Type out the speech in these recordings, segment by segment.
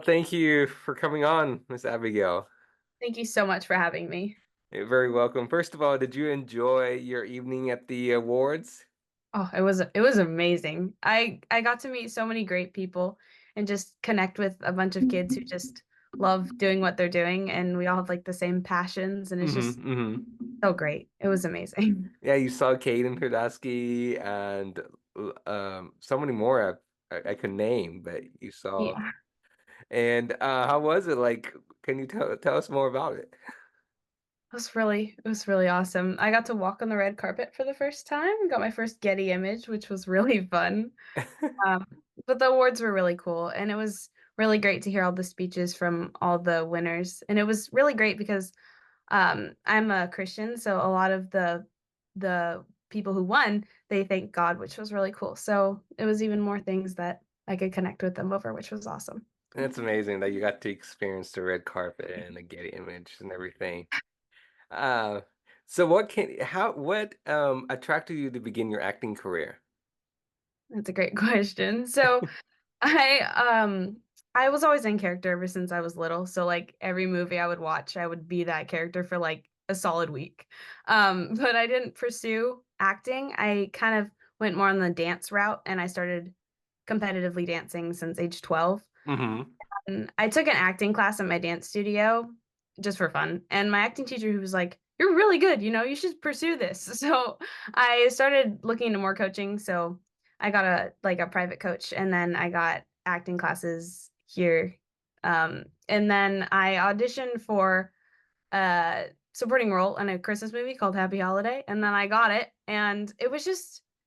thank you for coming on, Miss Abigail. Thank you so much for having me. You're very welcome. First of all, did you enjoy your evening at the awards? Oh, it was amazing. I got to meet so many great people and just connect with a bunch of kids who just love doing what they're doing, and we all have like the same passions, and it's just so great. It was amazing. Yeah, you saw Caden Hrdasky and so many more I could name, but you saw. Yeah. And how was it? Like, can you tell us more about it? It was really awesome. I got to walk on the red carpet for the first time, got my first Getty image, which was really fun. Um, but the awards were really cool, and it was really great to hear all the speeches from all the winners. And it was really great because I'm a Christian, so a lot of the people who won, they thank God, which was really cool. So it was even more things that I could connect with them over, which was awesome. It's amazing that you got to experience the red carpet and the Getty image and everything. Uh, so what attracted you to begin your acting career? That's a great question. So I I was always in character ever since I was little. So like every movie I would watch, I would be that character for like a solid week. But I didn't pursue acting. I kind of went more on the dance route and I started competitively dancing since age 12. Hmm. And I took an acting class at my dance studio just for fun. And my acting teacher, who was like, "You're really good, you should pursue this." So I started looking into more coaching. So I got a private coach, and then I got acting classes here. And then I auditioned for a supporting role in a Christmas movie called Happy Holiday, and then I got it, and it was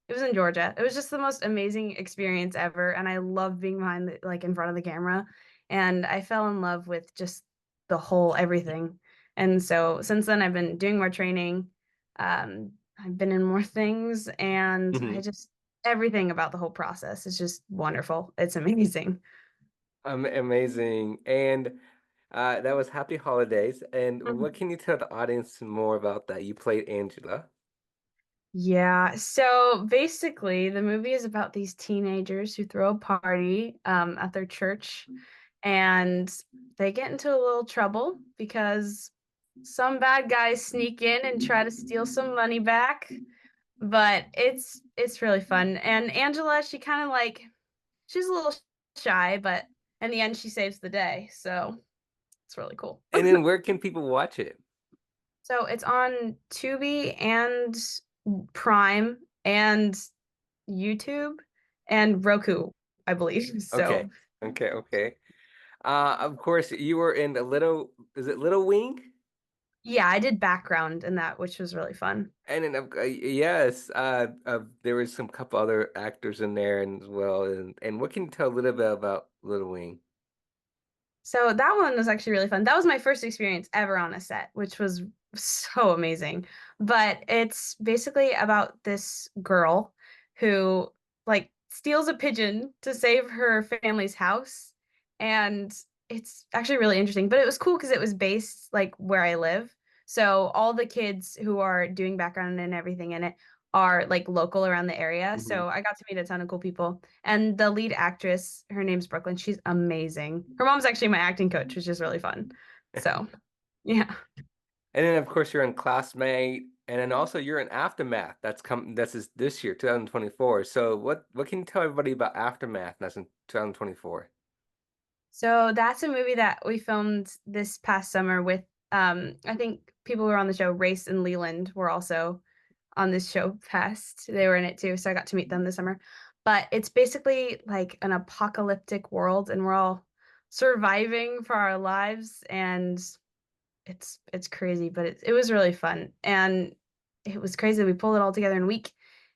in Georgia. It was just the most amazing experience ever, and I love being behind like in front of the camera, and I fell in love with just the whole everything. And so since then, I've been doing more training. I've been in more things, and I Hmm. just everything about the whole process is just wonderful. It's amazing. Amazing. And that was Happy Holidays. And what can you tell the audience more about that? You played Angela. Yeah, so basically, the movie is about these teenagers who throw a party at their church, and they get into a little trouble because some bad guys sneak in and try to steal some money back. But it's really fun. And Angela, she kind of like she's a little shy, but in the end, she saves the day. So it's really cool. And then where can people watch it? So it's on Tubi and Prime and YouTube and Roku, I believe. Okay. So Okay. Of course, you were in the is it Little Wing? yeah, I did background in that, which was really fun. And then, yes, there was some couple other actors in there and as well. And what can you tell a little bit about Little Wing? So that one was actually really fun. That was my first experience ever on a set, which was so amazing. But it's basically about this girl who like steals a pigeon to save her family's house. And it's actually really interesting. But it was cool because it was based like where I live. So all the kids who are doing background and everything in it are like local around the area. Hmm. So I got to meet a ton of cool people. And the lead actress, her name's Brooklyn. She's amazing. Her mom's actually my acting coach, which is really fun. So, yeah. And then, of course, you're in Classmate, and then also you're in Aftermath. This is this year, 2024. So, what can you tell everybody about Aftermath? That's in 2024. So that's a movie that we filmed this past summer with I think people who were on the show, Rayce and Leland were also on this show past. They were in it too, so I got to meet them this summer. But it's basically like an apocalyptic world and we're all surviving for our lives and it's crazy, but it was really fun. And it was crazy that we pulled it all together in a week.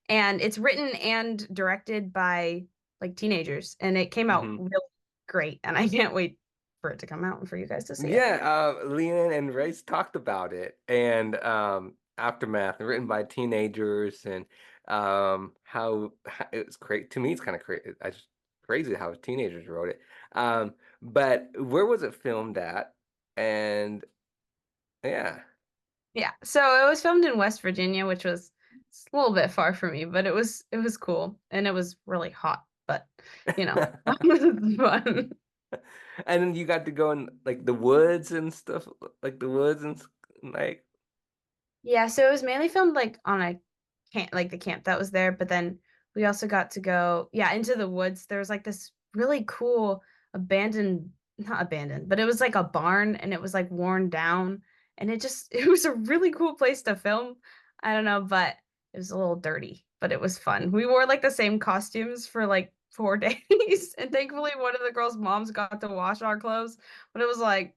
And it's written and directed by like teenagers, and it came out Hmm. really great. And I can't wait for it to come out and for you guys to see it. Yeah, Leland and Race talked about it, and Aftermath, written by teenagers, and how it's great. To me, it's kind of crazy. I just crazy how teenagers wrote it. But where was it filmed at? And yeah. Yeah. So it was filmed in West Virginia, which was a little bit far for me, but it was cool and it was really hot, but it was fun. And then you got to go in like the woods and stuff, like the woods and like. Yeah, so it was mainly filmed like on a camp, like the camp that was there, but then we also got to go, yeah, into the woods. There was like this really cool abandoned, not abandoned, but it was like a barn and it was like worn down and it just it was a really cool place to film. I don't know, but it was a little dirty, but it was fun. We wore like the same costumes for like 4 days and thankfully one of the girls' moms got to wash our clothes, but it was a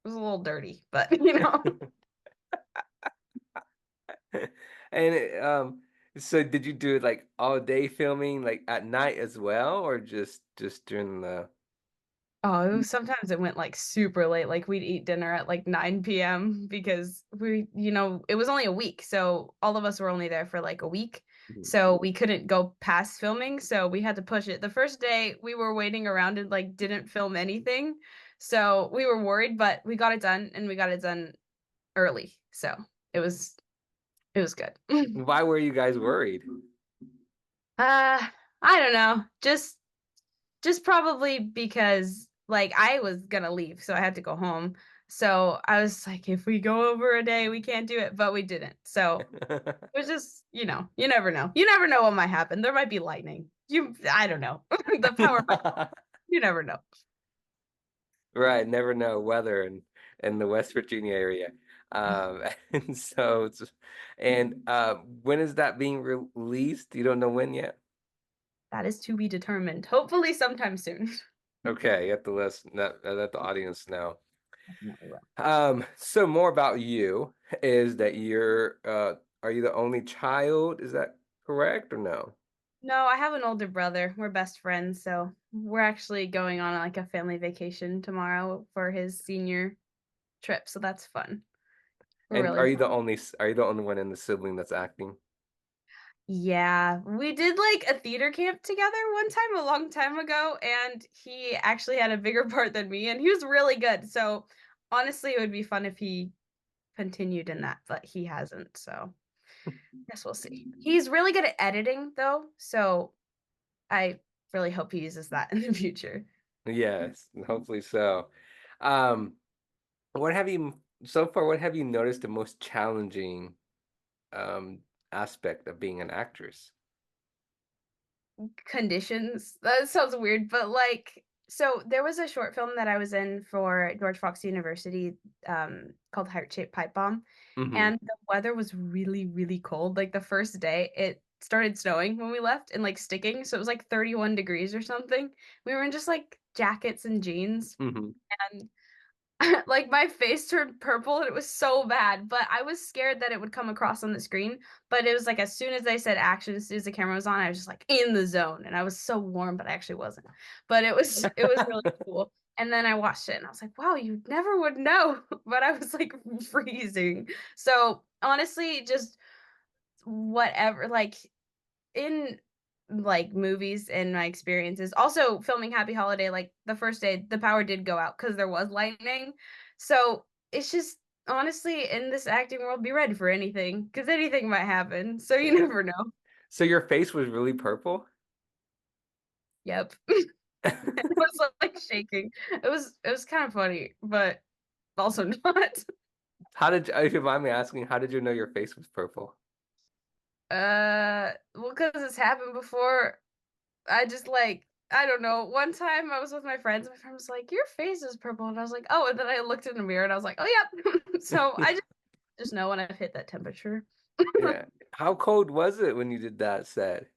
little dirty, but you know. And so did you do it like all day filming, like at night as well, or just during the? Oh, sometimes it went like super late. Like we'd eat dinner at like 9 p.m. because it was only a week. So all of us were only there for like a week. Mhm. So we couldn't go past filming. So we had to push it. The first day we were waiting around and like didn't film anything. So we were worried, but we got it done and we got it done early. So it was it was good. Why were you guys worried? I don't know. Just probably because like I was gonna leave, so I had to go home. So I was like, if we go over a day, we can't do it, but we didn't. So it was just, you never know. You never know what might happen. There might be lightning. I don't know. The power might, you never know. Right, never know weather in the West Virginia area. Um, and so when is that being released? You don't know when yet? That is to be determined. Hopefully sometime soon. Okay, you have to let the audience know. Definitely will. So more about you is that are you the only child? Is that correct or no? No, I have an older brother. We're best friends, so we're actually going on like a family vacation tomorrow for his senior trip, so that's fun. We're And really are you the only one in the sibling that's acting? Yeah, we did like a theater camp together one time a long time ago, and he actually had a bigger part than me, and he was really good. So honestly, it would be fun if he continued in that, but he hasn't. So guess we'll see. He's really good at editing, though, so I really hope he uses that in the future. Yes, hopefully so. Um, what have you so far, what have you noticed the most challenging aspect of being an actress? Conditions. That sounds weird, but like, so there was a short film that I was in for George Fox University, called Heart Shaped Pipe Bomb, Hmm. and the weather was really, really cold. Like the first day, it started snowing when we left and like sticking, so it was like 31 degrees or something. We were in just like jackets and jeans, Hmm. and like my face turned purple and it was so bad, but I was scared that it would come across on the screen. But it was like as soon as they said action, as soon as the camera was on, I was just like in the zone and I was so warm, but I actually wasn't. But it was really cool. And then I watched it and I was like, wow, you never would know. But I was like freezing. So honestly, just whatever, like in like movies and my experiences. Also filming Happy Holiday, like the first day, the power did go out because there was lightning. So it's just honestly in this acting world, be ready for anything because anything might happen. So you never know. So your face was really purple? Yep. It was like shaking. It was kind of funny, but also not. If you mind me asking, how did you know your face was purple? Well, because it's happened before. I just like I don't know. One time I was with my friends. My friend was like, "Your face is purple," and I was like, "Oh." And then I looked in the mirror and I was like, "Oh, yep." So I just know when I've hit that temperature. Yeah. How cold was it when you did that set?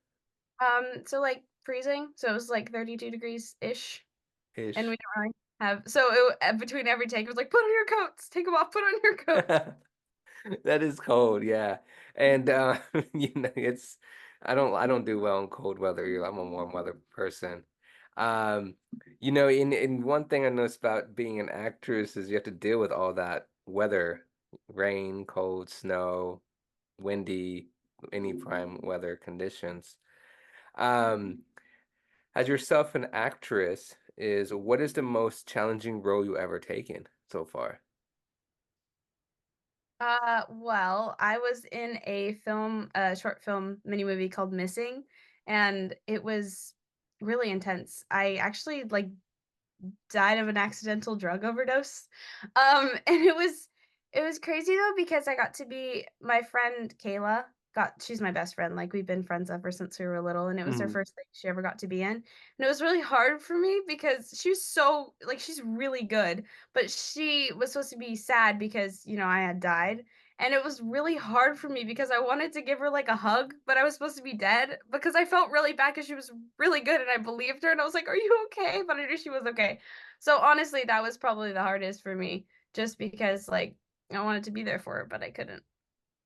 So like freezing. So it was like 32 degrees ish, and we Ish. didn't really have. So between every take, it was like, "Put on your coats. Take them off. Put on your coats." That is cold, yeah. And it's I don't do well in cold weather either. I'm a warm weather person. Um, in one thing I noticed about being an actress is you have to deal with all that weather, rain, cold, snow, windy, any prime weather conditions. Um, as yourself an actress, is what is the most challenging role you ever taken so far? Well, I was in a short film mini movie called Missing, and it was really intense. I actually like died of an accidental drug overdose. And it was crazy though because I got to be my friend Kayla got she's my best friend. Like we've been friends ever since we were little, and it was her Mhm. first thing she ever got to be in. And it was really hard for me because she's so like she's really good, but she was supposed to be sad because, I had died. And it was really hard for me because I wanted to give her like a hug, but I was supposed to be dead because I felt really bad because she was really good and I believed her and I was like, "Are you okay?" But I knew she was okay. So honestly, that was probably the hardest for me just because like I wanted to be there for her, but I couldn't.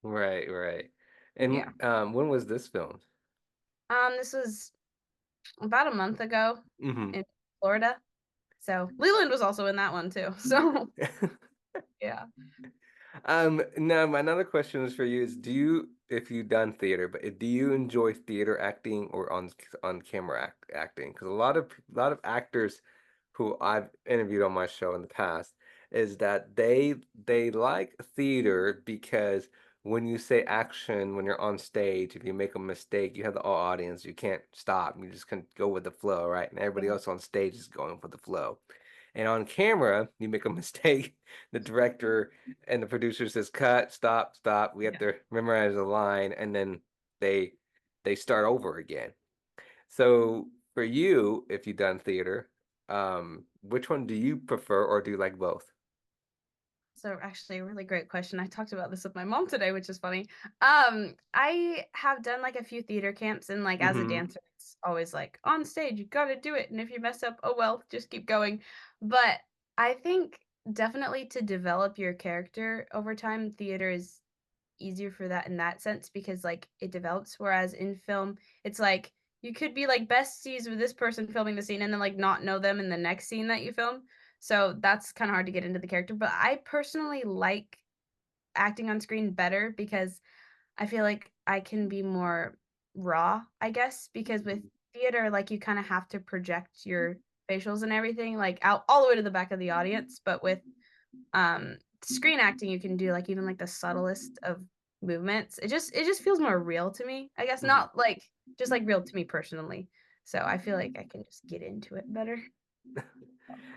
Right, right. Yeah. And, when was this filmed? This was about a month ago Mhm. in Florida. So Leland was also in that one too. So yeah. Now my another question is for you is do you if you've done theater, but do you enjoy theater acting or on camera acting? Because a lot of actors who I've interviewed on my show in the past is that they like theater because when you say action, when you're on stage, if you make a mistake, you have the audience, you can't stop. You just can go with the flow, right? And everybody Yeah. else on stage is going with the flow. And on camera, you make a mistake, the director and the producer says, "Cut, stop, stop." We have Yeah. to memorize a line, and then they they start over again. So for you, if you've done theater, which one do you prefer, or do you like both? So actually a really great question. I talked about this with my mom today, which is funny. I have done like a few theater camps and like as a Mhm. dancer, it's always like on stage, you gotta do it. And if you mess up, oh well, just keep going. But I think definitely to develop your character over time, theater is easier for that in that sense because like it develops. Whereas in film, it's like you could be like besties with this person filming the scene and then like not know them in the next scene that you film. So that's kind of hard to get into the character. But I personally like acting on screen better because I feel like I can be more raw, I guess, because with Mhm. theater, like you kind of have to project your facials and everything like out all the way to the back of the audience. But with screen acting, you can do like even like the subtlest of movements. It just feels more real to me. I guess Mhm. not like just like real to me personally. So I feel like I can just get into it better.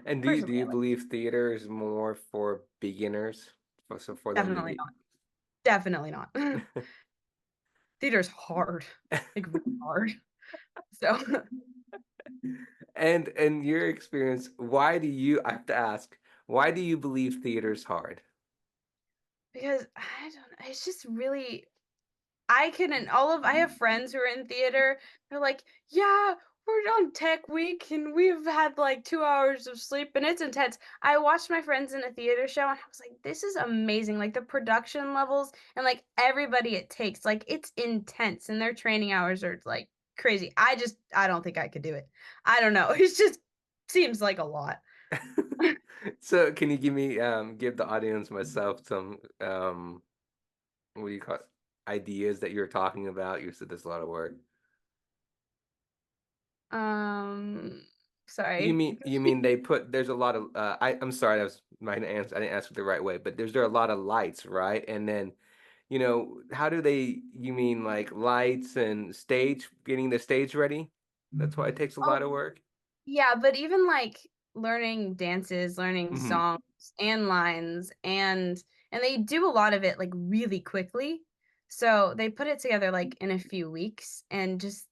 And do Personally, I you like believe theater is more for beginners, for them to definitely be? not. Definitely not. Theater's hard. Like really hard. So And in your experience, I have to ask, why do you believe theater's hard? because I don't know, it's just really I couldn't all of I have friends who are in theater. They're like, "Yeah, we're on tech week and we've had like 2 hours of sleep and it's intense." I watched my friends in a theater show and I was like, "This is amazing." Like the production levels and like everybody it takes, like it's intense and their training hours are like crazy. I don't think I could do it. I don't know. It just seems like a lot. So can you give the audience, myself, some, what do you call it, ideas that you're talking about? You said there's a lot of work. Um You sorry. mean you mean they put there's a lot of I'm sorry, that was my answer. I didn't answer it the right way, but there are a lot of lights, right? And then, how do they you mean like lights and stage, getting the stage ready? That's why it takes a lot Oh, of work. yeah, but even, like, learning dances, learning Hmm. songs and lines, and they do a lot of it, like, really quickly. So, they put it together, like, in a few weeks, and just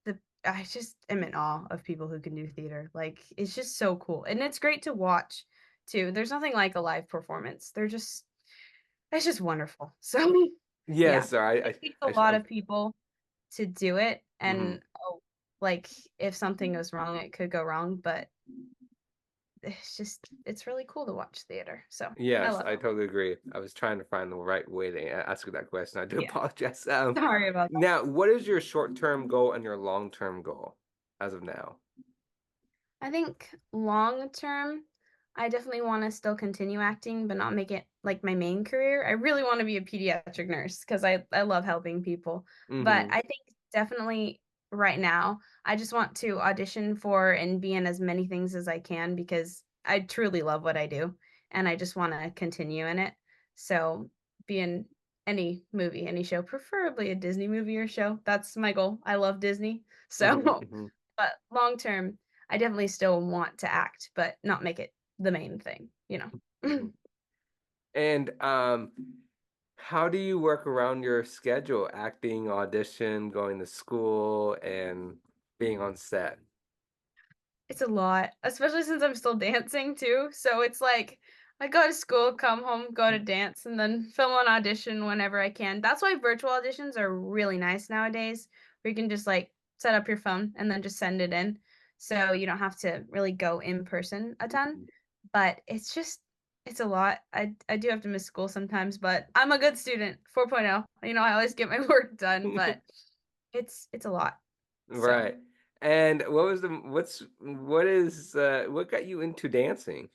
the I just am in awe of people who can do theater. Like, it's just so cool, and it's great to watch too. There's nothing like a live performance. It's just wonderful. So, yeah, Yes, sir. it takes a lot I of people to do it, mhm. and, oh, like, if something goes wrong, it could go wrong, but it's really cool to watch theater, so I Yes, love I it. totally agree. I was trying to find the right way to ask you that question. I do Yeah, apologize. sorry about that. Now, what is your short-term goal and your long-term goal as of now? I think long term, I definitely wanna still continue acting, but not make it, like, my main career. I really wanna be a pediatric nurse because I love helping people, but Hmm. I think definitely right now, I just want to audition for and be in as many things as I can because I truly love what I do, and I just wanna continue in it. So, be in any movie, any show, preferably a Disney movie or show. That's my goal. I love Disney. Hmm. So, Hmm. but long term, I definitely still want to act, but not make it the main thing, you know? Mhm. And, how do you work around your schedule, acting, audition, going to school, and being on set? It's a lot, especially since I'm still dancing too, so it's like, I go to school, come home, go to dance, and then film an audition whenever I can. That's why virtual auditions are really nice nowadays, where you can just, like, set up your phone and then just send it in, so you don't have to really go in person a ton, but it's a lot. I do have to miss school sometimes, but I'm a good student, 4.0. You know, I always get my work done, but it's a lot, so Right. And what got you into dancing?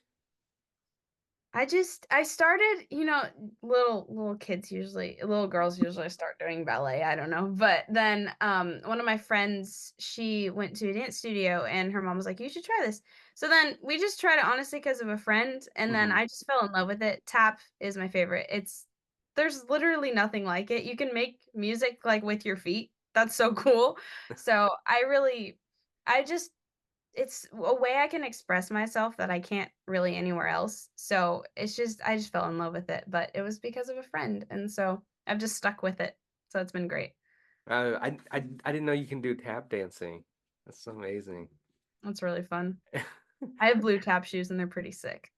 I started, you know, little kids usually, little girls usually start doing ballet, I don't know. But then one of my friends, she went to a dance studio and her mom was like, "You should try this." So then we just tried it honestly because of a friend, and then Mhm. I just fell in love with it. Tap is my favorite. It's There's literally nothing like it. You can make music like with your feet. That's so cool. So I just it's a way I can express myself that I can't really anywhere else. So, I just fell in love with it, but it was because of a friend, and so I've just stuck with it. So it's been great. I didn't know you can do tap dancing. That's so amazing. It's really fun. I have blue tap shoes and they're pretty sick.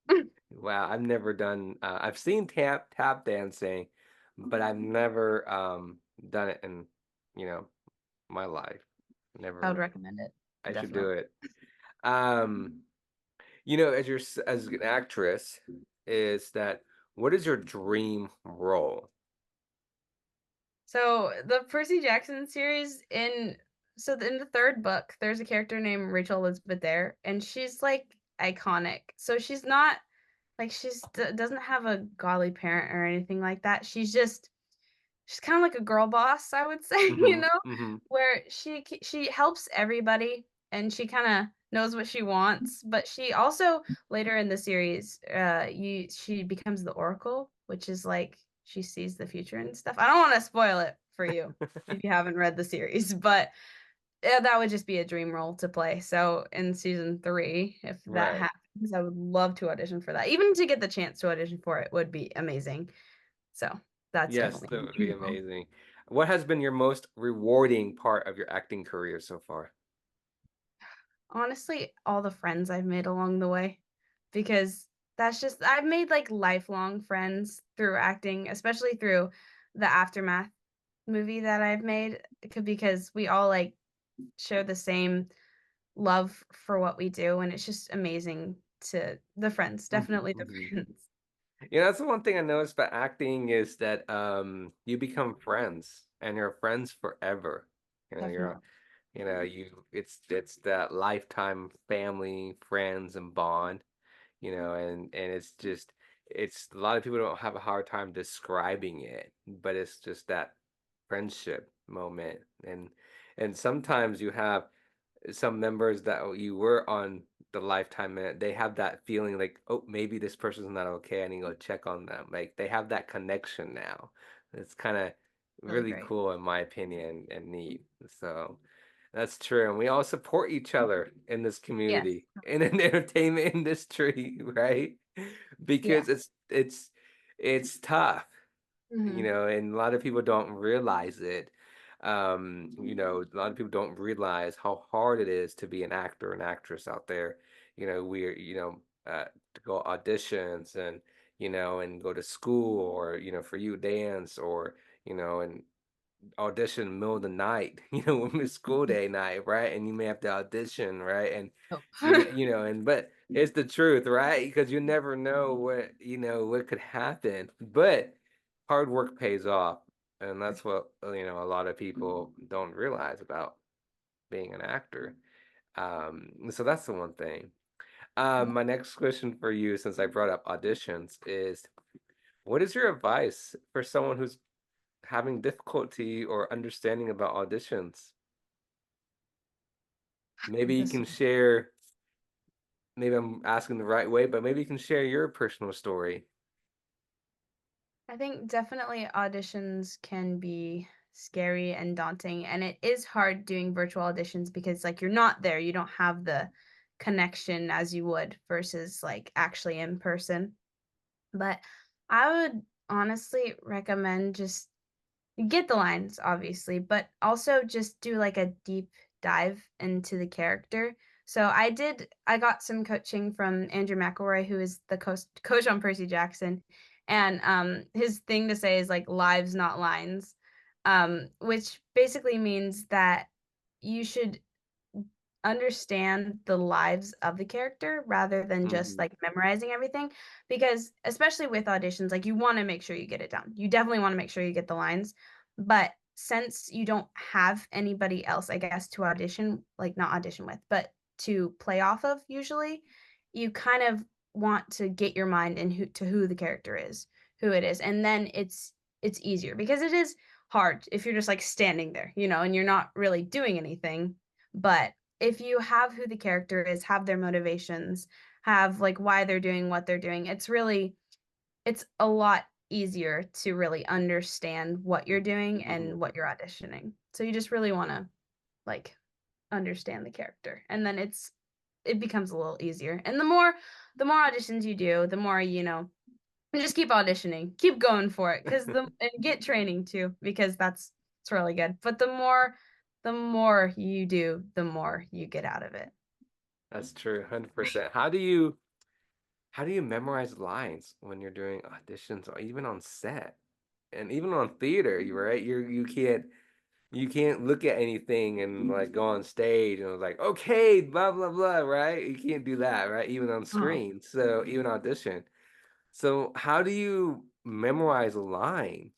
Wow, I've never done I've seen tap dancing, but I've never done it in, you know, my life. I would Never recommend it, I should do definitely. it. Um, as an actress, is that what is your dream role? So, the Percy Jackson series in the 3rd book, there's a character named Rachel Elizabeth Dare, and she's, like, iconic. So she's not like, doesn't have a godly parent or anything like that. She's kinda like a girl boss, I would say, you Mhm, know, mhm, where she helps everybody and she kinda knows what she wants, but she also later in the series, you she becomes the Oracle, which is like she sees the future and stuff. I don't wanna spoil it for you if you haven't read the series, but, that would just be a dream role to play. So, in season 3, if that right. happens, I would love to audition for that. Even to get the chance to audition for it would be amazing. So, that's Yes, definitely that a would be dream role. amazing. What has been your most rewarding part of your acting career so far? Honestly, all the friends I've made along the way, because I've made, like, lifelong friends through acting, especially through the Aftermath movie that I've made, because we all, like, share the same love for what we do, and it's just amazing to the friends, Mhm, definitely the mhm. friends. That's the one thing I noticed about acting is that you become friends and you're friends forever. Definitely. You it's that lifetime family, friends and bond, and it's a lot of people don't have a hard time describing it, but it's just that friendship moment. And sometimes you have some members that you were on the Lifetime Minute, they have that feeling like, oh, maybe this person's not okay. I need to go check on them. Like they have that connection now. It's kind of Really really great. cool in my opinion and neat. So that's true. And we all support each other in this Yes. community, in an entertainment industry, right? Yeah. Because it's tough, Mhm. and a lot of people don't realize it. A lot of people don't realize how hard it is to be an actor and actress out there. We're, to go auditions and go to school or, for you dance or, and audition in the middle of the night, when it's school day night, right? And you may have to audition, right? And Oh. but it's the truth, right? Because you never know what could happen. But hard work pays off, and that's what a lot of people don't realize about being an actor. So that's the one thing. Yeah. My next question for you, since I brought up auditions, is what is your advice for someone who's having difficulty or understanding about auditions? Maybe you This can share, maybe I'm asking the right way, but maybe you can share your personal story. I think definitely auditions can be scary and daunting, and it is hard doing virtual auditions because, like, you're not there, you don't have the connection as you would versus like actually in person. But I would honestly recommend just get the lines, obviously, but also just do like a deep dive into the character. So I got some coaching from Andrew McElroy, who is the coach on Percy Jackson. And his thing to say is like lives, not lines, which basically means that you should understand the lives of the character rather than just Mhm. like memorizing everything, because especially with auditions, like you want to make sure you get it down, you definitely want to make sure you get the lines, but since you don't have anybody else, I guess, to audition, like not audition with, but to play off of, usually you kind of want to get your mind in who the character is, who it is, and then it's easier, because it is hard if you're just like standing there, and you're not really doing anything. But if you have who the character is, have their motivations, have like why they're doing what they're doing, it's a lot easier to really understand what you're doing and Mhm. what you're auditioning. So you just really want to like understand the character. And then it becomes a little easier. And the more auditions you do, the more just keep auditioning. Keep going for it, cuz the and get training too, because that's it's really good. But the more you do, the more you get out of it. That's true, 100%. How do you memorize lines when you're doing auditions or even on set? And even on theater, you right? You can't look at anything and like go on stage and like, okay, blah blah blah, right? You can't do that, right? Even on Oh. screen. So even audition. So how do you memorize a line?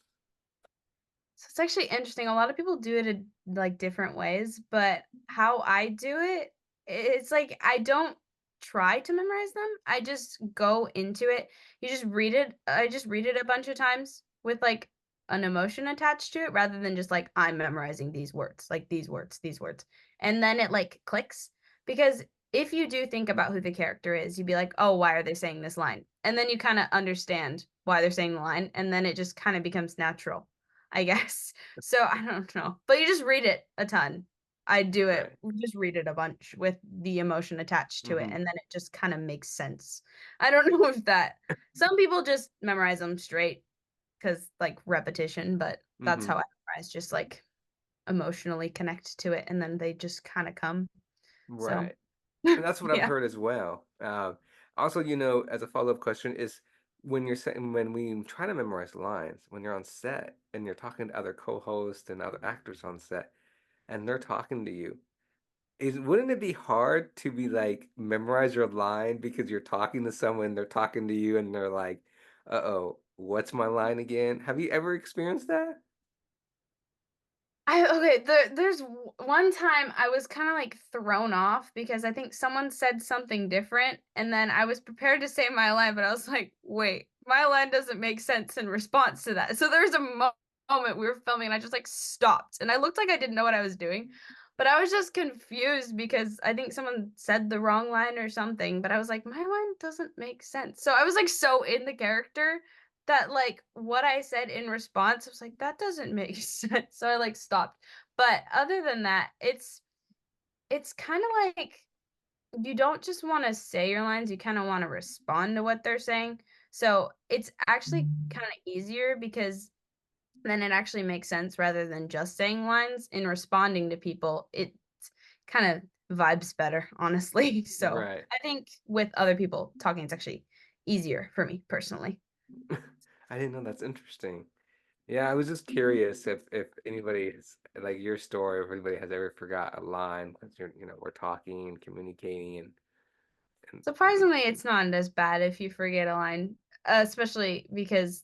So it's actually interesting. A lot of people do it in like different ways, but how I do it, it's like I don't try to memorize them. I just go into it. You just read it. I just read it a bunch of times with like an emotion attached to it, rather than just like I'm memorizing these words, like these words, these words. And then it like clicks, because if you do think about who the character is, you'd be like, "Oh, why are they saying this line?" And then you kind of understand why they're saying the line, and then it just kind of becomes natural, I guess. So I don't know, but you just read it a ton. I do it Right. just read it a bunch with the emotion attached to it, Hmm. and then it just kinda makes sense. I don't know if that some people just memorize them straight because like, repetition, but that's how I Hmm. memorize, just, like, emotionally connect to it, and then they just kinda come. So, Right. And that's what I've yeah. heard as well. Also, as a follow-up question is when we try to memorize lines, when you're on set and you're talking to other co-hosts and other actors on set, and they're talking to you, wouldn't it be hard to be like memorize your line because you're talking to someone, they're talking to you, and they're like, "Uh-oh, what's my line again?" Have you ever experienced that? One time I was kinda, like, thrown off because I think someone said something different, and then I was prepared to say my line, but I was like, "Wait, my line doesn't make sense in response to that." So there was a moment we were filming, and I just, like, stopped, and I looked like I didn't know what I was doing, but I was just confused because I think someone said the wrong line or something, but I was like, "My line doesn't make sense." So I was, like, so in the character that, like, what I said in response, I was like, "That doesn't make sense." So I, like, stopped. But other than that, it's kinda like you don't just wanna say your lines, you kinda wanna respond to what they're saying. So it's actually kinda easier, because then it actually makes sense rather than just saying lines. In responding to people, it kinda vibes better, honestly. So Right. I think with other people talking, it's actually easier for me personally. I didn't know, that's interesting. Yeah, I was just curious if anybody has like your story, if anybody has ever forgot a line because we're talking and communicating and Surprisingly, it's not as bad if you forget a line, especially because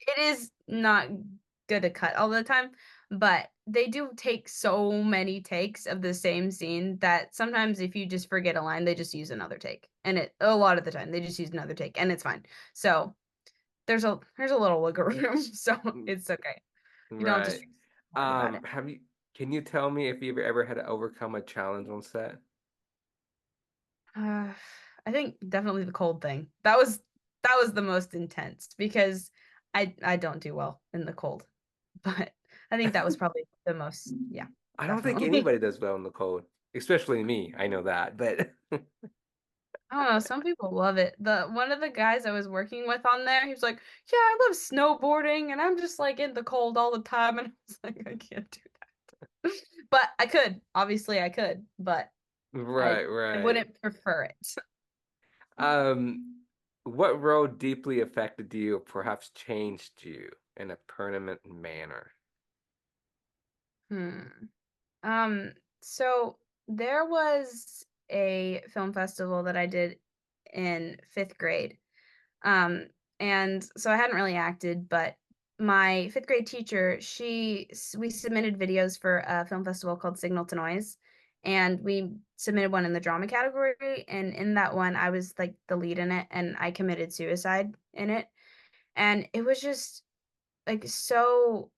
it is not good to cut all the time, but they do take so many takes of the same scene that sometimes if you just forget a line, they just use another take. And it a lot of the time, they just use another take, and it's fine. So, there's a little wiggle room, so it's okay. You don't have to right. stress too hard about it. Have you can you tell me if you've ever had to overcome a challenge on set? Uh, I think definitely the cold thing. That was the most intense, because I don't do well in the cold. But I think that was probably the most, yeah, I don't think definitely. anybody does well in the cold. especially me. I know that, but I don't know, some people love it. The one of the guys I was working with on there, he was like, "Yeah, I love snowboarding, and I'm just, like, in the cold all the time," and I was like, "I can't do that." But I could, obviously I could, but I right, I right. wouldn't prefer it. Um, what role deeply affected you or perhaps changed you in a permanent manner? Hmm. Um, so there was a film festival that I did in 5th grade. Um, and so I hadn't really acted, but my 5th grade teacher, we submitted videos for a film festival called Signal to Noise, and we submitted one in the drama category, and in that one, I was, like, the lead in it, and I committed suicide in it, and it was just, like, so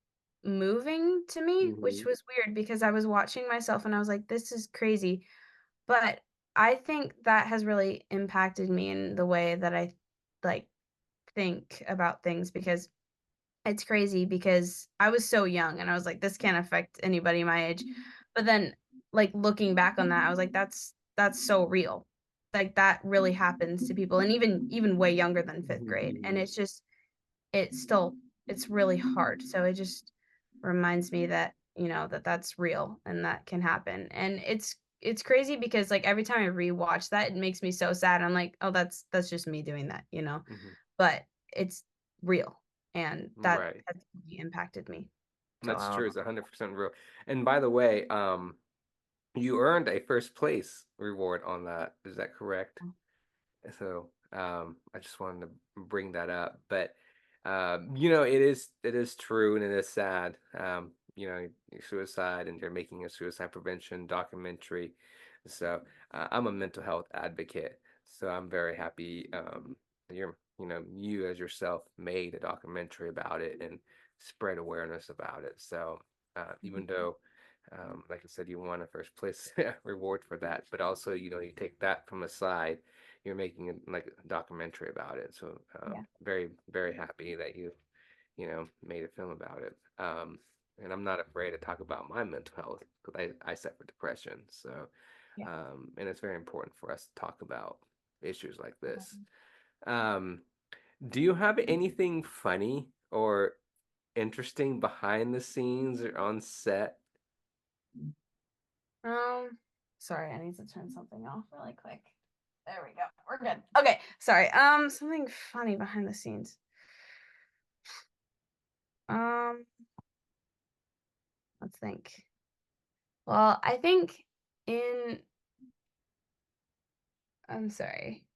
moving to me, which Mhm, was weird because I was watching myself and I was like, "This is crazy," but I think that has really impacted me in the way that I, like, think about things because it's crazy because I was so young and I was like, "This can't affect anybody my age." But then, like, looking back on that, I was like, "That's so real." Like, that really happens to people and even way younger than 5th mhm, grade, and mhm, it's just it's still it's really hard, so it just reminds me that, that's real and that can happen, and it's crazy because, like, every time I rewatch that, it makes me so sad, I'm like, "Oh, that's just me doing that," you know? mhm. But it's real, and that Right. has really impacted me, so That's I true. don't It's 100% real. And by the way, you earned a first place reward on that. Is that correct? know. So, I just wanted to bring that up. But, it is true and it is sad. Your suicide and you're making a suicide prevention documentary. So, I'm a mental health advocate. So I'm very happy that you as yourself made a documentary about it and spread awareness about it. So, even though like I said, you won a first place reward for that, but also, you take that from a side, you're making like a documentary about it. So, Yeah, very, very happy that you made a film about it. And I'm not afraid to talk about my mental health because I suffer depression. So, yeah. and it's very important for us to talk about issues like this. Mhm. Um, do you have anything funny or interesting behind the scenes or on set? Um, Sorry, I need to turn something off really quick. There we go, we're good. Okay, sorry, something funny behind the scenes. Um, let's think. Well, I think in I'm sorry.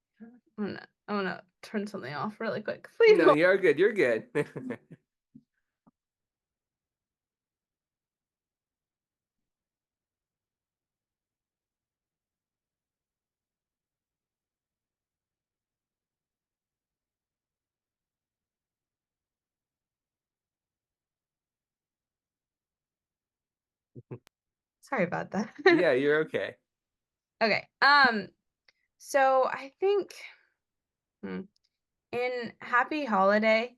I'm gonna turn something off really quick. Please No, hold. you're good. You're good. Sorry about that. Yeah, you're okay. Okay. So I think hmm, in Happy Holiday,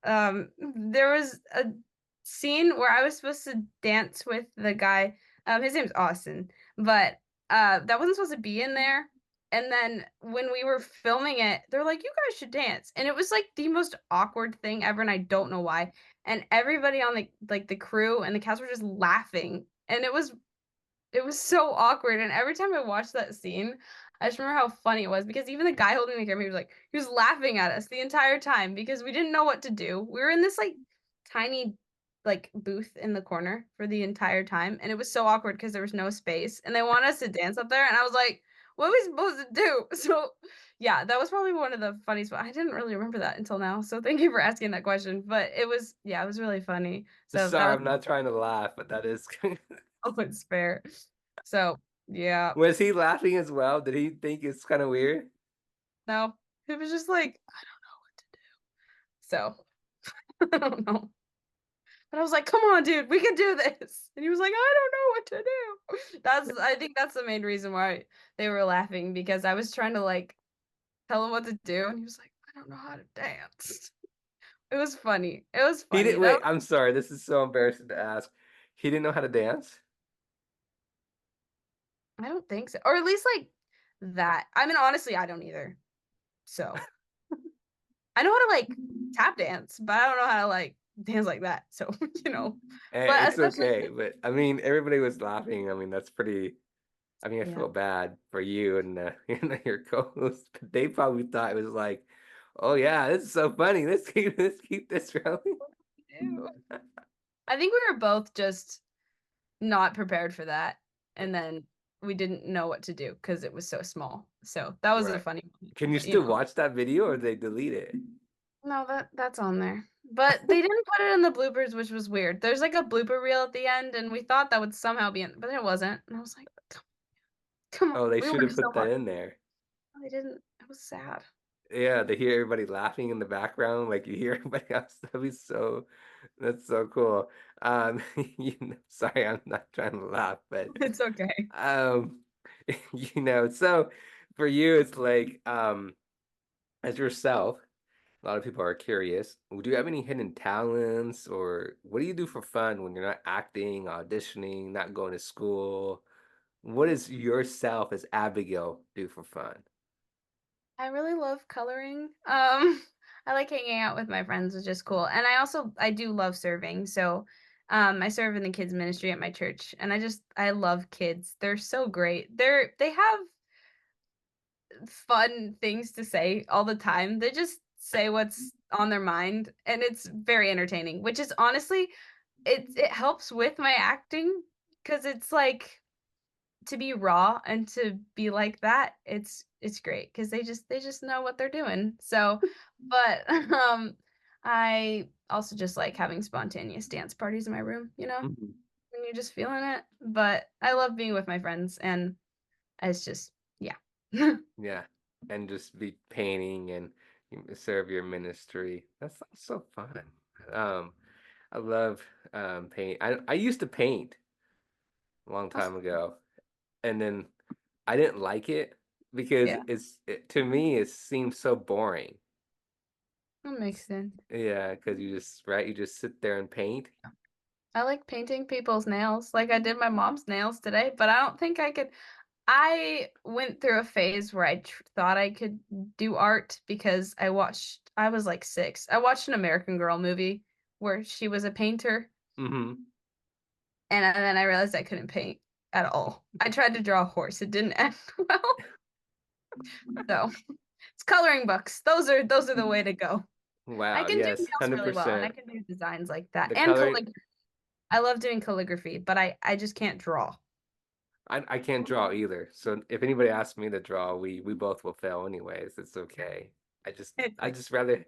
there was a scene where I was supposed to dance with the guy. His name's Austin, but that wasn't supposed to be in there. And then when we were filming it, they're like, "You guys should dance," and it was like the most awkward thing ever, and I don't know why. And everybody on the crew and the cast were just laughing, and it was so awkward, and every time I watched that scene, I just remember how funny it was because even the guy holding the camera, he was laughing at us the entire time because we didn't know what to do. We were in this, like, tiny, like, booth in the corner for the entire time, and it was so awkward because there was no space, and they want us to dance up there, and I was like, "What are we supposed to do?" So, yeah, that was probably one of the funniest I didn't really remember that until now, so thank you for asking that question, but it was really funny. So that Sorry, was I'm not trying to laugh, but that is. oh, it's fair. So, yeah. Was he laughing as well? Did he think it's kind of weird? No, it was just like, I don't know what to do. So, I don't know. But I was like, "Come on, dude, we can do this." And he was like, "I don't know what to do." I think that's the main reason why they were laughing because I was trying to, like, tell him what to do, and he was like, "I don't know how to dance." It was funny. It was He funny. didn't wait. I'm sorry. This is so embarrassing to ask. He didn't know how to dance? I don't think so, or at least, like, that. I mean, honestly, I don't either. So, I know how to, like, tap dance, but I don't know how to, like, dance like that, so, you know? But It's especially okay, but I mean, everybody was laughing. I mean, that's pretty. I mean, I yeah. feel bad for you and your co-host, but they probably thought it was like, oh yeah, this is so funny. Let's keep this rolling. Ew. I think we were both just not prepared for that, and then we didn't know what to do because it was so small. So, that was a Right. funny moment, Can you but, you still know. watch that video or they delete it? No, that's on there. But they didn't put it in the bloopers, which was weird. There's, like, a blooper reel at the end, and we thought that would somehow be in but it wasn't, and I was like, come on, Oh, they we should worked have so put that hard." in there. No, they didn't. It was sad. Yeah, they hear everybody laughing in the background, like you hear everybody else. That's so cool. Sorry, I'm not trying to laugh, but It's okay. um, so for you, it's like as yourself, a lot of people are curious. Do you have any hidden talents, or what do you do for fun when you're not acting, auditioning, not going to school? What does yourself as Abigail do for fun? I really love coloring. I like hanging out with my friends, which is cool, and I do love serving, so, I serve in the kids ministry at my church, and I love kids. They're so great. They have fun things to say all the time. They just say what's on their mind, and it's very entertaining, which is honestly it helps with my acting because it's like to be raw and to be like that, it's great because they just know what they're doing. So, but I also just like having spontaneous dance parties in my room, Mhm. when you're just feeling it. But I love being with my friends, and it's just yeah. Yeah, and just be painting and you serve your ministry. That sounds so fun. Um, I love paint. I used to paint a long That's time ago, and then I didn't like it because yeah, to me it seems so boring. that makes sense. Yeah, because you just sit there and paint. I like painting people's nails. Like I did my mom's nails today, but I don't think I could. I went through a phase where thought I could do art because I was like 6. I watched an American Girl movie where she was a painter, Hmm. and then I realized I couldn't paint at all. I tried to draw a horse, it didn't end well. So, it's coloring books. Those are the way to go. I Wow, can do yes, nails really well, and I 100%. can do designs like that, The and coloring, calligraphy. I love doing calligraphy, but I just can't draw. I can't draw either. So if anybody asks me to draw, we both will fail anyways. It's okay. It's I okay. just rather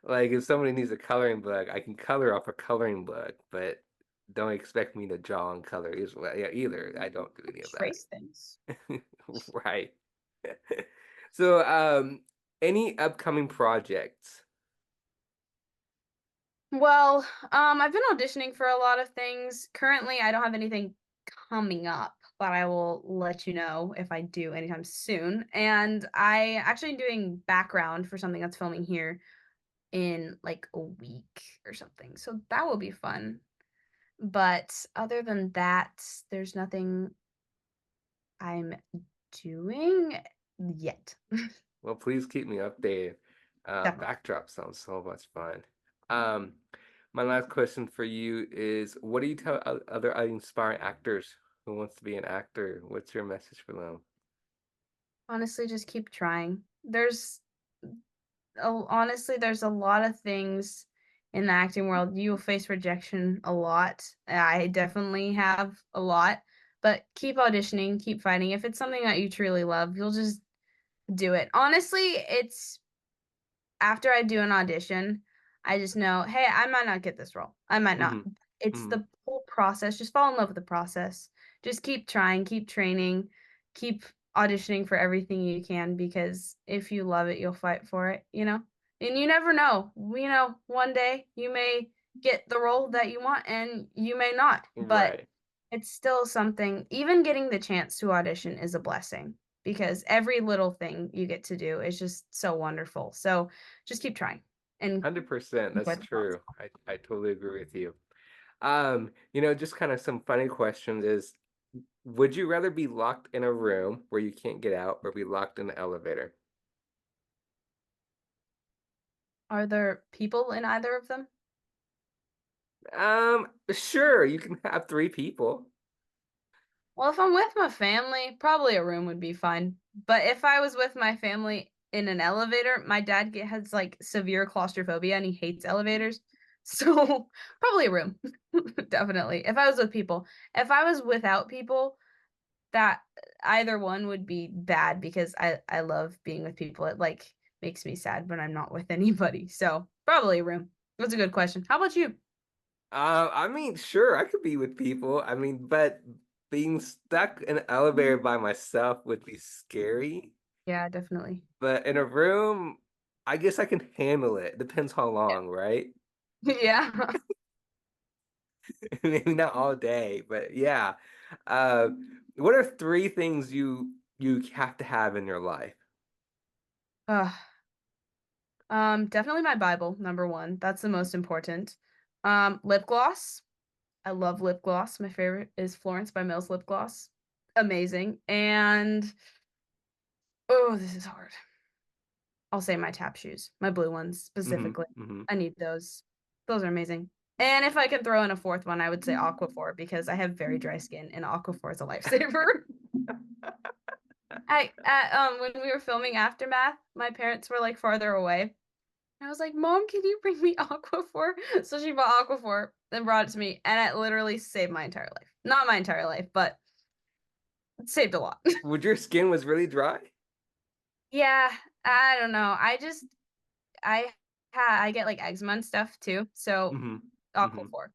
like if somebody needs a coloring book, I can color off a coloring book, but don't expect me to draw and color as well. Yeah, either. I don't do any of Trace things. that. Right. So, any upcoming projects? Well, I've been auditioning for a lot of things. Currently, I don't have anything coming up, but I will let you know if I do anytime soon. And I actually am doing background for something that's filming here in like a week or something. So that will be fun. But other than that, there's nothing I'm doing yet. Well, please keep me updated. Definitely. Backdrop sounds so much fun. Um, my last question for you is, what do you tell other inspiring actors who wants to be an actor? What's your message for them? Honestly, just keep trying. Honestly, there's a lot of things in the acting world. You'll face rejection a lot. I definitely have a lot, but keep auditioning, keep fighting. If it's something that you truly love, you'll just do it. Honestly, it's after I do an audition, I just know, "Hey, I might not get this role. I might not." Hmm. It's Hmm. the whole process. Just fall in love with the process. Just keep trying, keep training, keep auditioning for everything you can because if you love it, you'll fight for it. And you never know. One day you may get the role that you want and you may not, but Right. it's still something. Even getting the chance to audition is a blessing because every little thing you get to do is just so wonderful. So just keep trying and 100%. enjoy That's the process. true. I totally agree with you. Just kind of some funny questions is, Would you rather be locked in a room where you can't get out or be locked in an elevator? Are there people in either of them? Sure, you can have three people. Well, if I'm with my family, probably a room would be fine. But if I was with my family in an elevator, my dad has like severe claustrophobia and he hates elevators. So probably a room. Definitely. If I was with people. If I was without people, that either one would be bad because I love being with people. It like makes me sad when I'm not with anybody. So probably a room. That's a good question. How about you? I mean, sure, I could be with people. I mean, but being stuck in an elevator by myself would be scary. Yeah, definitely. But in a room, I guess I can handle it. Depends how long, right? Yeah. Maybe not all day, but yeah. Uh, what are three things you have to have in your life? Yeah. Definitely my Bible, number one. That's the most important. Lip gloss. I love lip gloss. My favorite is Florence by Mills lip gloss. Amazing. And oh, this is hard. I'll say my tap shoes, my blue ones specifically. Hmm. I need those. Those are amazing. And if I can throw in a fourth one, I would say Aquaphor because I have very dry skin and Aquaphor is a lifesaver. When we were filming Aftermath, my parents were like farther away. I was like, "Mom, can you bring me Aquaphor?" So she bought Aquaphor and brought it to me, and it literally saved my entire life. Not my entire life, but it saved a lot. Would your skin was really dry? Yeah, I don't know. I I get like eczema and stuff too, so Hmm. Hmm. Aquaphor.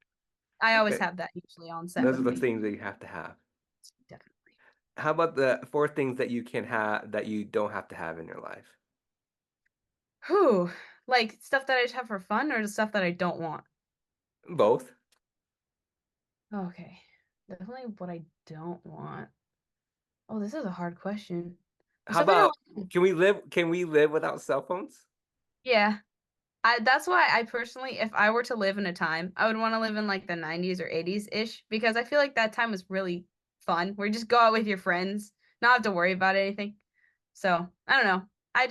I always Okay. have that usually on set Those are with the me. things that you have to have. Definitely. How about the four things that you can have that you don't have to have in your life? Whew. Like stuff that I just have for fun or the stuff that I don't want? Both. Okay. Definitely what I don't want. Oh, this is a hard question. The How stuff I don't about like. can we live without cell phones? Yeah. That's why I personally, if I were to live in a time, I would want to live in like the 90s or 80s ish because I feel like that time was really fun where you just go out with your friends, not have to worry about anything. So I don't know. I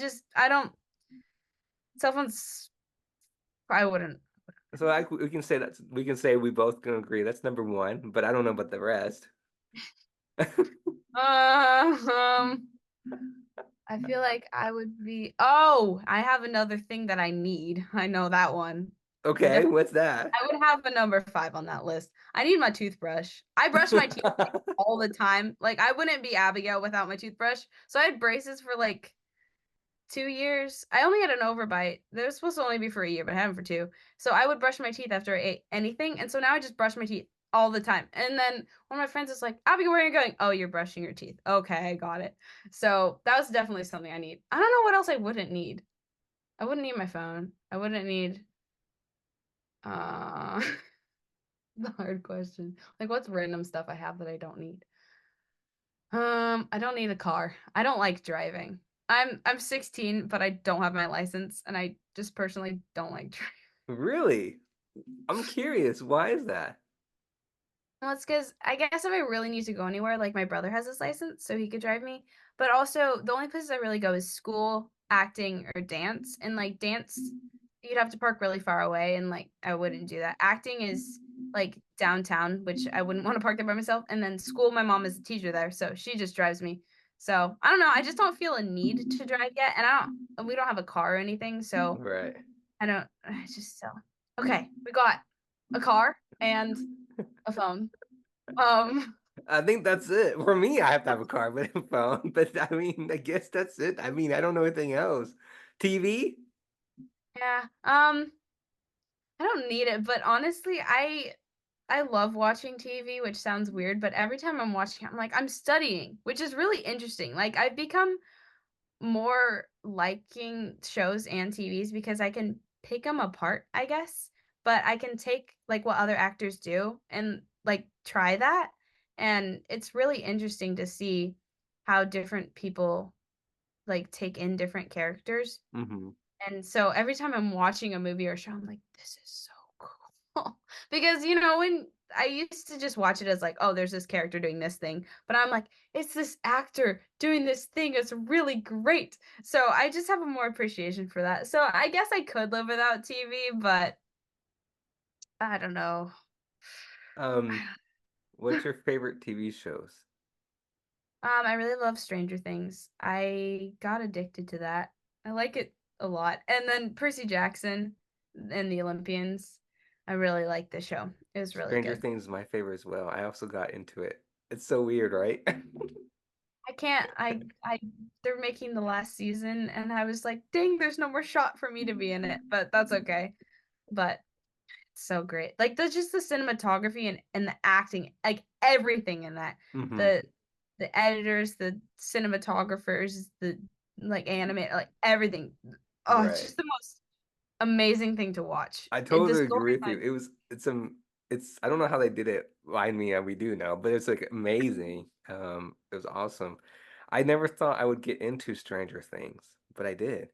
don't, cell phones, I wouldn't. So we can say we both can agree that's number one, but I don't know about the rest. Um, I feel like I would be, oh, I have another thing that I need. I know that one. I Okay, definitely what's that? I would have a number 5 on that list. I need my toothbrush. I brush my teeth like all the time. Like I wouldn't be Abigail without my toothbrush. So I had braces for like 2 years. I only had an overbite. They were supposed to only be for a year, but I had them for two. So I would brush my teeth after I ate anything. And so now I just brush my teeth all the time. And then one of my friends is like, Abigail, where are you going? Oh, you're brushing your teeth. Okay, I got it. So that was definitely something I need. I don't know what else I wouldn't need. I wouldn't need my phone. I wouldn't need uh the hard question. Like what's random stuff I have that I don't need? I don't need a car. I don't like driving. I'm 16, but I don't have my license, and I just personally don't like driving. Really? I'm curious. Why is that? Well, it's because I guess if I really need to go anywhere, like my brother has his license, so he could drive me. But also, the only places I really go is school, acting, or dance. And like dance, you'd have to park really far away, and like I wouldn't do that. Acting is like downtown, which I wouldn't want to park there by myself. And then school, my mom is a teacher there, so she just drives me. So I don't know. I just don't feel a need to drive yet, and we don't have a car or anything, so Right. I don't. I just so okay. We got a car and a phone. Um, I think that's it. For me, I have to have a car with a phone, but I mean, I guess that's it. I mean, I don't know anything else. TV? yeah. I don't need it, but honestly, I love watching TV, which sounds weird, but every time I'm watching, I'm like I'm studying, which is really interesting. Like I've become more liking shows and TVs because I can pick them apart, I guess, but I can take like what other actors do and like try that, and it's really interesting to see how different people like take in different characters. Hmm. And so every time I'm watching a movie or show, I'm like, this is so cool. Because, when I used to just watch it as like, "Oh, there's this character doing this thing," but I'm like, "It's this actor doing this thing, it's really great." So, I just have a more appreciation for that. So, I guess I could live without TV, but I don't know. Um, what's your favorite TV shows? I really love Stranger Things. I got addicted to that. I like it a lot. And then Percy Jackson and the Olympians. I really like the show. It was really Stranger good. Things is my favorite as well. I also got into it. It's so weird, right? I can't I they're making the last season and I was like, "Dang, there's no more shot for me to be in it." But that's okay. But it's so great. Like just the cinematography and the acting, like everything in that. Hmm. The the editors, the cinematographers, the like animate, like everything. Oh, it's Right. just the most amazing thing to watch. I The totally agree with you. storyline. It's I don't know how they did it. Well, I mean, we do know, but it's like amazing. It was awesome. I never thought I would get into Stranger Things, but I did.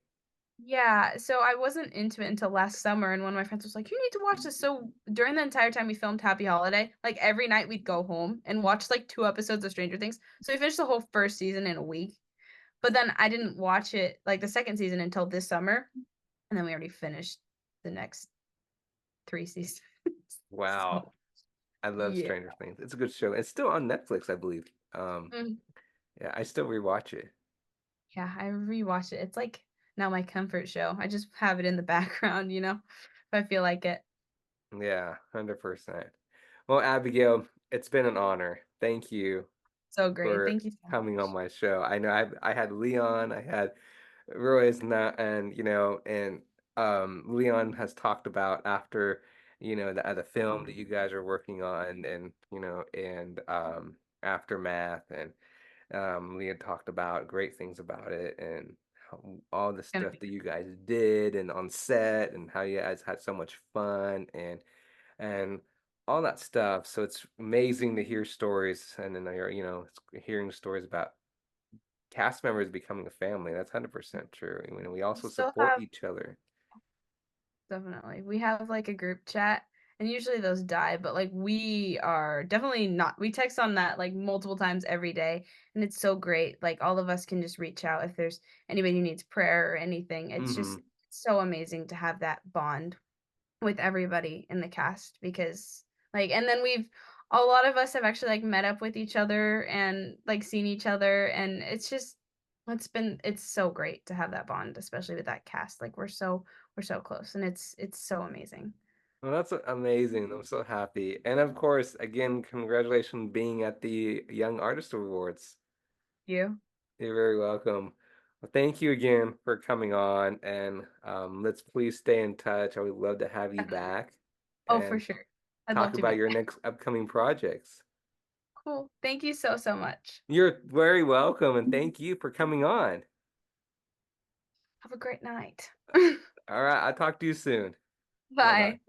Yeah, so I wasn't into it until last summer, and one of my friends was like, "You need to watch this." So during the entire time we filmed Happy Holiday, like every night we'd go home and watch like 2 episodes of Stranger Things. So we finished the whole first season in a week. But then I didn't watch it like the second season until this summer, and then we already finished the next 3 seasons. Wow. So I love yeah. Stranger Things. It's a good show. It's still on Netflix, I believe. Mhm. Yeah, I still rewatch it. Yeah, I rewatch it. It's like now my comfort show. I just have it in the background, if I feel like it. Yeah, 100%. Well, Abigail, it's been an honor. Thank you So great. for Thank you so coming on much. my show. I know I had Leon, I had Royce, and Leon has talked about after the film that you guys are working on, and Aftermath, and Leon talked about great things about it, and all the It's gonna stuff be that you guys did and on set, and how you guys had so much fun, and all that stuff. So it's amazing to hear stories, and then hearing stories about cast members becoming a family. That's 100% true. I mean, we we also still support have each other. definitely. We have like a group chat and usually those die, but like we are definitely not. We text on that like multiple times every day and it's so great. Like all of us can just reach out if there's anybody who needs prayer or anything. It's just Hmm. so amazing to have that bond with everybody in the cast because like and then we've a lot of us have actually like met up with each other and like seen each other and it's so great to have that bond especially with that cast like we're so close and it's so amazing. Well, that's amazing. I'm so happy. And of course, again, congratulations being at the Young Artist Awards. You. You're very welcome. Well, thank you again for coming on, and let's please stay in touch. I would love to have you Definitely. back Oh, for and sure. I'd talk love to be about your back. next upcoming projects. Cool. Thank you so much. You're very welcome, and thank you for coming on. Have a great night. All right, I'll talk to you soon. Bye bye. Bye.